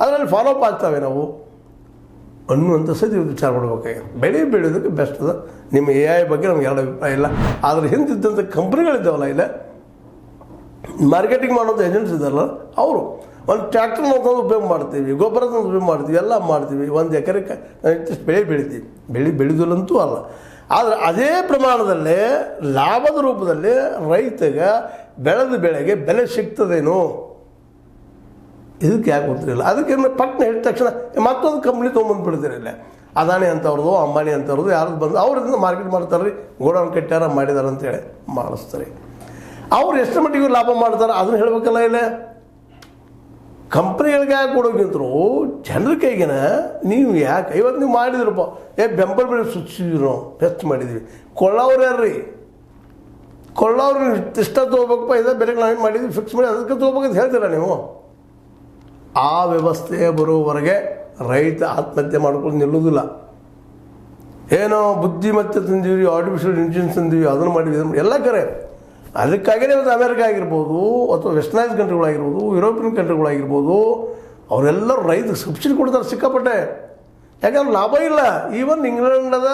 ಅದರಲ್ಲಿ ಫಾಲೋಅಪ್ ಆಗ್ತವೆ ನಾವು ಅನ್ನುವಂಥ ಸತಿ ವಿಚಾರ ಮಾಡ್ಬೇಕಾಗಿ ಬೆಳೆಯೋದಕ್ಕೆ ಬೆಸ್ಟ್ ಅದ. ನಿಮ್ಮ AI ಬಗ್ಗೆ ನಮ್ಗೆ ಎರಡು ಅಭಿಪ್ರಾಯ ಇಲ್ಲ. ಆದರೆ ಹಿಂದಿದ್ದಂಥ ಕಂಪ್ನಿಗಳಿದ್ದಾವಲ್ಲ, ಇಲ್ಲ ಮಾರ್ಕೆಟಿಂಗ್ ಮಾಡೋಂಥ ಏಜೆಂಟ್ಸ್ ಇದ್ದಾರಲ್ಲ, ಅವರು ಒಂದು ಟ್ರ್ಯಾಕ್ಟರ್ ನಾವು ತಂದು ಉಪಯೋಗ ಮಾಡ್ತೀವಿ, ಗೊಬ್ಬರ ತಂದು ಉಪಯೋಗ ಮಾಡ್ತೀವಿ, ಎಲ್ಲ ಮಾಡ್ತೀವಿ. 1 ಎಕರೆಗೆ ಇಷ್ಟು ಬೆಳೆ ಬೆಳೆದಿಲ್ಲಂತೂ ಅಲ್ಲ. ಆದರೆ ಅದೇ ಪ್ರಮಾಣದಲ್ಲೇ ಲಾಭದ ರೂಪದಲ್ಲಿ ರೈತಗೆ ಬೆಳೆದ ಬೆಳೆಗೆ ಬೆಲೆ ಸಿಗ್ತದೇನೋ ಇದಕ್ಕೆ ಯಾಕೆ ಗೊತ್ತಿರಲಿಲ್ಲ. ಅದಕ್ಕೆ ಪಟ್ನ ಹೇಳಿದ ತಕ್ಷಣ ಮತ್ತೊಂದು ಕಂಪ್ನಿ ತೊಗೊಂಬಂದುಬಿಡ್ತಿರಲಿಲ್ಲ. ಅದಾನಿ ಅಂತವ್ರದ್ದು, ಅಂಬಾನಿ ಅಂತವ್ರದ್ದು ಯಾರ್ದು ಬಂದು ಅವ್ರಿಂದ ಮಾರ್ಕೆಟ್ ಮಾಡ್ತಾರೆ ರೀ, ಗೋಡೌನ್ ಕಟ್ಟ್ಯಾರ ಮಾಡಿದಾರೆ ಅಂತೇಳಿ ಮಾಡಿಸ್ತಾರೆ. ಅವ್ರು ಎಷ್ಟು ಮಟ್ಟಿಗೆ ಲಾಭ ಮಾಡ್ತಾರೆ ಅದನ್ನು ಹೇಳಬೇಕಲ್ಲ. ಇಲ್ಲ ಕಂಪ್ನಿಗಳಿಗೆ ಯಾಕೆ ಕೊಡೋಕ್ಕಿಂತರೂ ಜನರ ಕೈಗಿನ ನೀವು ಯಾಕೆ ಇವತ್ತು ನೀವು ಮಾಡಿದ್ರಪ್ಪ, ಬೆಂಬಲ ಬೆಲೆ ಸೂಚಿಸಿದ್ವಿ, ನಾವು ಬೆಸ್ಟ್ ಮಾಡಿದ್ವಿ. ಕೊಳ್ಳೋರು ಯಾರ್ರೀ? ಕೊಳ್ಳೋರು ಇಷ್ಟ ತೊಗೋಬೇಕಪ್ಪ, ಇದೇ ಬೆಲೆಗೆ ನಾವೇನು ಮಾಡಿದ್ವಿ ಫಿಕ್ಸ್ ಮಾಡಿ ಅದಕ್ಕೆ ತೊಗೋಬೇಕಂತ ಹೇಳ್ತೀರ ನೀವು. ಆ ವ್ಯವಸ್ಥೆ ಬರೋವರೆಗೆ ರೈತ ಆತ್ಮಹತ್ಯೆ ಮಾಡ್ಕೊಂಡು ನಿಲ್ಲೋದಿಲ್ಲ. ಏನೋ ಬುದ್ಧಿಮತ್ತೆ ತಂದೀವಿ, ಆರ್ಟಿಫಿಷಿಯಲ್ ಇಂಟೆಲಿಜೆನ್ಸ್ ತಂದೀವಿ, ಅದನ್ನು ಮಾಡಿದ್ವಿ, ಎಲ್ಲ ಕರೆ. ಅದಕ್ಕಾಗಿಯೇ ಇವತ್ತು ಅಮೇರಿಕ ಆಗಿರ್ಬೋದು, ಅಥವಾ ವೆಸ್ಟರ್ನೈಸ್ ಕಂಟ್ರಿಗಳಾಗಿರ್ಬೋದು, ಯುರೋಪಿಯನ್ ಕಂಟ್ರಿಗಳಾಗಿರ್ಬೋದು, ಅವರೆಲ್ಲರೂ ರೈತರಿಗೆ ಸಬ್ಸಿಡಿ ಕೊಡ್ತಾರೆ ಸಿಕ್ಕಾಪಟ್ಟೆ. ಯಾಕಂದ್ರೆ ಲಾಭ ಇಲ್ಲ. ಈವನ್ ಇಂಗ್ಲೆಂಡದ